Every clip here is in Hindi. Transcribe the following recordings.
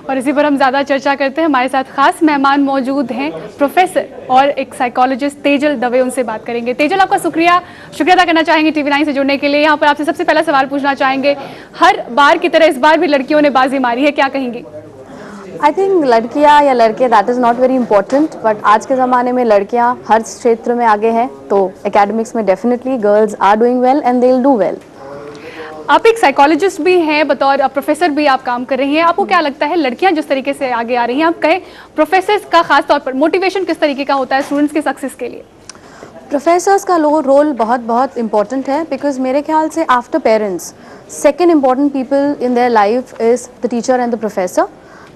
और इसी पर हम ज़्यादा चर्चा करते हैं। हमारे साथ खास मेहमान मौजूद हैं, प्रोफेसर और एक साइकोलॉजिस्ट तेजल दवे, उनसे बात करेंगे। तेजल, आपका शुक्रिया अदा करना चाहेंगे TV9 से जुड़ने के लिए। यहाँ पर आपसे सबसे पहला सवाल पूछना चाहेंगे, हर बार की तरह इस बार भी लड़कियों ने बाजी मारी है, क्या कहेंगी? आई थिंक लड़कियाँ या लड़के that is not very important, but आज के ज़माने में लड़कियाँ हर क्षेत्र में आगे हैं, तो एकेडमिक्स में definitely girls are doing well and they will do well. आप एक साइकोलॉजिस्ट भी हैं, बतौर प्रोफेसर भी आप काम कर रही हैं। आपको क्या लगता है लड़कियां जिस तरीके से आगे आ रही हैं, आप कहें प्रोफेसर्स का खास तौर पर मोटिवेशन किस तरीके का होता है स्टूडेंट्स के सक्सेस के लिए? प्रोफेसर्स का रोल बहुत इंपॉर्टेंट है, बिकॉज मेरे ख्याल से after parents second important people in their life is the teacher and the professor.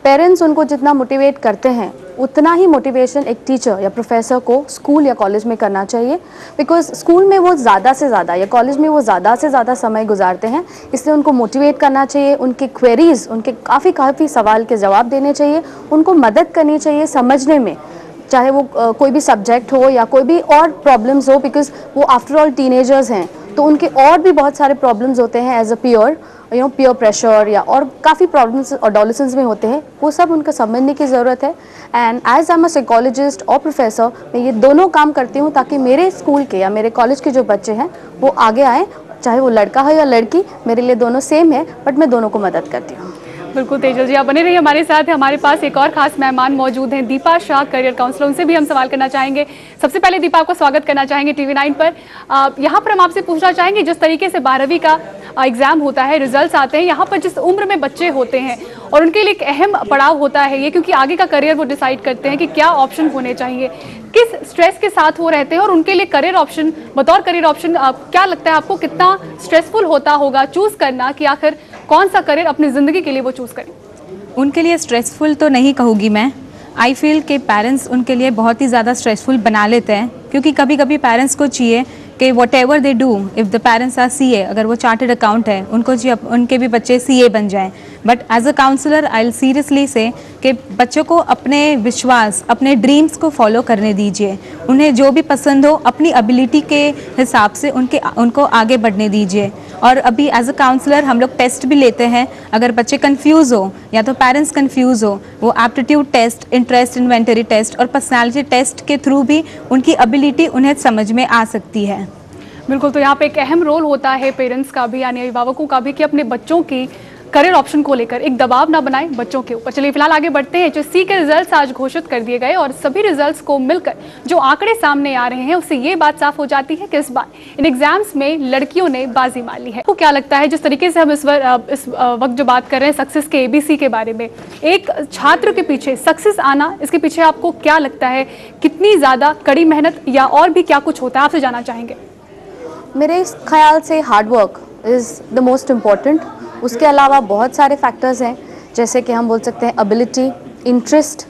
Parents उनको जितना मोटिवेट करते हैं उतना ही मोटिवेशन एक टीचर या प्रोफेसर को स्कूल या कॉलेज में करना चाहिए, बिकॉज स्कूल में वो ज़्यादा से ज़्यादा या कॉलेज में वो ज़्यादा से ज़्यादा समय गुजारते हैं, इसलिए उनको मोटिवेट करना चाहिए, उनके क्वेरीज़, उनके काफ़ी सवाल के जवाब देने चाहिए, उनको मदद करनी चाहिए समझने में, चाहे वो कोई भी सब्जेक्ट हो या कोई भी और प्रॉब्लम्स हो, बिकॉज वो आफ्टर ऑल टीनेजर्स हैं, तो उनके और भी बहुत सारे प्रॉब्लम्स होते हैं as a peer, peer pressure या और काफ़ी प्रॉब्लम्स एडोलेसेंस में होते हैं, वो सब उनको समझने की ज़रूरत है। And as I am a psychologist और प्रोफेसर, मैं ये दोनों काम करती हूँ ताकि मेरे स्कूल के या मेरे कॉलेज के जो बच्चे हैं वो आगे आएँ, चाहे वो लड़का हो या लड़की, मेरे लिए दोनों सेम है, बट मैं दोनों को मदद करती हूँ। बिल्कुल तेजल जी, आप बने रहिए हमारे साथ। हमारे पास एक और खास मेहमान मौजूद हैं, दीपा शाह, करियर काउंसलर, उनसे भी हम सवाल करना चाहेंगे। सबसे पहले दीपा, आपको स्वागत करना चाहेंगे TV9 पर। यहाँ पर हम आपसे पूछना चाहेंगे, जिस तरीके से 12वीं का एग्जाम होता है, रिजल्ट्स आते हैं, यहाँ पर जिस उम्र में बच्चे होते हैं और उनके लिए एक अहम पड़ाव होता है ये, क्योंकि आगे का करियर वो डिसाइड करते हैं कि क्या ऑप्शन होने चाहिए, किस स्ट्रेस के साथ वो रहते हैं और उनके लिए करियर ऑप्शन, बतौर करियर ऑप्शन क्या लगता है आपको कितना स्ट्रेसफुल होता होगा चूज करना कि आखिर कौन सा करियर अपनी ज़िंदगी के लिए वो चूज़ करें? उनके लिए स्ट्रेसफुल तो नहीं कहूँगी मैं। आई फील कि पेरेंट्स उनके लिए बहुत ही ज़्यादा स्ट्रेसफुल बना लेते हैं, क्योंकि कभी कभी पेरेंट्स को चाहिए कि whatever they do, if the parents are CA, अगर वो चार्टर्ड अकाउंट है, उनको चाहिए उनके भी बच्चे CA बन जाएं। But as a counsellor I will seriously say कि बच्चों को अपने विश्वास, अपने ड्रीम्स को फॉलो करने दीजिए, उन्हें जो भी पसंद हो अपनी एबिलिटी के हिसाब से उनको आगे बढ़ने दीजिए। और अभी एज अ काउंसलर हम लोग टेस्ट भी लेते हैं, अगर बच्चे कंफ्यूज हो या तो पेरेंट्स कंफ्यूज हो, वो aptitude test, interest inventory test और पर्सनालिटी टेस्ट के थ्रू भी उनकी एबिलिटी उन्हें समझ में आ सकती है। बिल्कुल, तो यहाँ पे एक अहम रोल होता है पेरेंट्स का भी, यानी अभिभावकों का भी, कि अपने बच्चों की करियर ऑप्शन को लेकर एक दबाव ना बनाएं बच्चों के ऊपर। चलिए फिलहाल आगे बढ़ते हैं। HSC के रिजल्ट्स आज घोषित कर दिए गए और सभी रिजल्ट्स को मिलकर जो आंकड़े सामने आ रहे हैं उससे ये बात साफ हो जाती है कि इस बार इन एग्जाम्स में लड़कियों ने बाजी मार ली है। आपको क्या लगता है, जिस तरीके से हम इस वक्त जो बात कर रहे हैं सक्सेस के ABC के बारे में, एक छात्र के पीछे सक्सेस आना, इसके पीछे आपको क्या लगता है, कितनी ज़्यादा कड़ी मेहनत या और भी क्या कुछ होता है, आपसे जानना चाहेंगे? मेरे ख्याल से hard work is the most important. उसके अलावा बहुत सारे फैक्टर्स हैं, जैसे कि हम बोल सकते हैं एबिलिटी, इंटरेस्ट,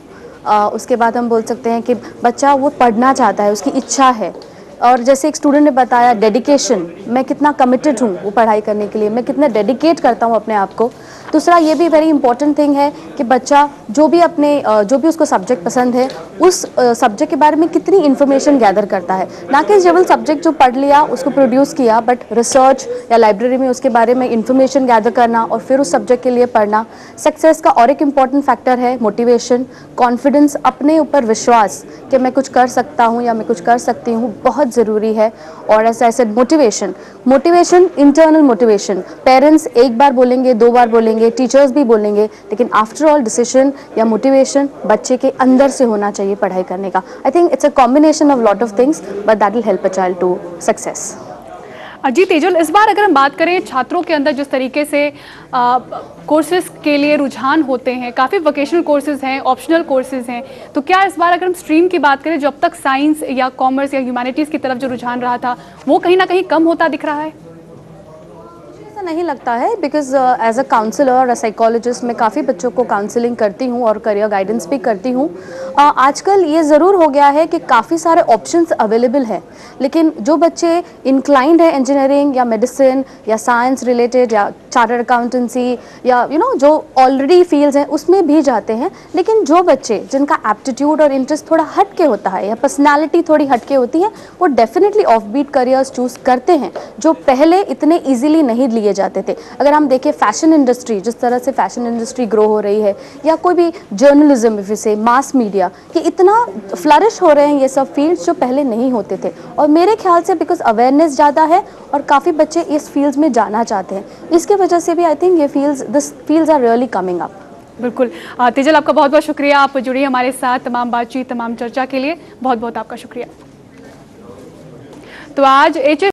उसके बाद हम बोल सकते हैं कि बच्चा वो पढ़ना चाहता है, उसकी इच्छा है, और जैसे एक स्टूडेंट ने बताया डेडिकेशन, मैं कितना कमिटेड हूँ वो पढ़ाई करने के लिए, मैं कितना डेडिकेट करता हूँ अपने आप को। दूसरा ये भी वेरी इंपॉर्टेंट थिंग है कि बच्चा जो भी उसको सब्जेक्ट पसंद है उस सब्जेक्ट के बारे में कितनी इन्फॉर्मेशन गैदर करता है, ना कि केवल सब्जेक्ट जो पढ़ लिया उसको प्रोड्यूस किया, बट रिसर्च या लाइब्रेरी में उसके बारे में इन्फॉर्मेशन गैदर करना और फिर उस सब्जेक्ट के लिए पढ़ना। सक्सेस का और एक इम्पॉर्टेंट फैक्टर है मोटिवेशन, कॉन्फिडेंस, अपने ऊपर विश्वास कि मैं कुछ कर सकता हूँ या मैं कुछ कर सकती हूँ, बहुत ज़रूरी है। और ऐसे मोटिवेशन, इंटरनल मोटिवेशन, पेरेंट्स एक बार बोलेंगे, 2 बार बोलेंगे, टीचर्स भी बोलेंगे, लेकिन आफ्टर ऑल डिसीजन या मोटिवेशन बच्चे के अंदर से होना चाहिए पढ़ाई करने का। I think it's a combination of lot of things, but that will help a child to success. Ji Tejal, इस बार अगर हम बात करें छात्रों के अंदर जिस तरीके से कोर्सेज के लिए रुझान होते हैं, काफ़ी वोकेशनल कोर्सेज हैं, ऑप्शनल कोर्सेज हैं, तो क्या इस बार अगर हम स्ट्रीम की बात करें, जो अब तक साइंस या कॉमर्स या ह्यूमैनिटीज़ की तरफ जो रुझान रहा था वो कहीं ना कहीं कम होता दिख रहा है? नहीं लगता है, बिकॉज एज अ काउंसलर और साइकोलॉजिस्ट मैं काफ़ी बच्चों को काउंसलिंग करती हूँ और करियर गाइडेंस भी करती हूँ। आजकल ये ज़रूर हो गया है कि काफ़ी सारे ऑप्शंस अवेलेबल हैं, लेकिन जो बच्चे इंक्लाइंड है इंजीनियरिंग या मेडिसिन या साइंस रिलेटेड या चार्टर्ड अकाउंटेंसी या जो ऑलरेडी फील्ड्स हैं उसमें भी जाते हैं, लेकिन जो बच्चे जिनका एप्टीट्यूड और इंटरेस्ट थोड़ा हटके होता है या पर्सनालिटी थोड़ी हटके होती है, वो definitely offbeat careers choose करते हैं जो पहले इतने ईजिली नहीं लिए जाते थे। अगर हम देखें फैशन इंडस्ट्री, जिस तरह से फैशन इंडस्ट्री ग्रो हो रही है, या कोई भी जर्नलिज्म, इफ से मास मीडिया, कि इतना फ्लरिश हो रहे हैं ये सब फील्ड्स जो पहले नहीं होते थे। और मेरे ख्याल से बिकॉज अवेयरनेस ज़्यादा है और काफ़ी बच्चे इस फील्ड्स में जाना चाहते हैं, इसके वजह से भी आई थिंक ये this fields are really coming up. बिल्कुल। तेजल, आपका बहुत बहुत शुक्रिया, आप जुड़ी हमारे साथ तमाम बातचीत, तमाम चर्चा के लिए बहुत बहुत आपका शुक्रिया। तो आज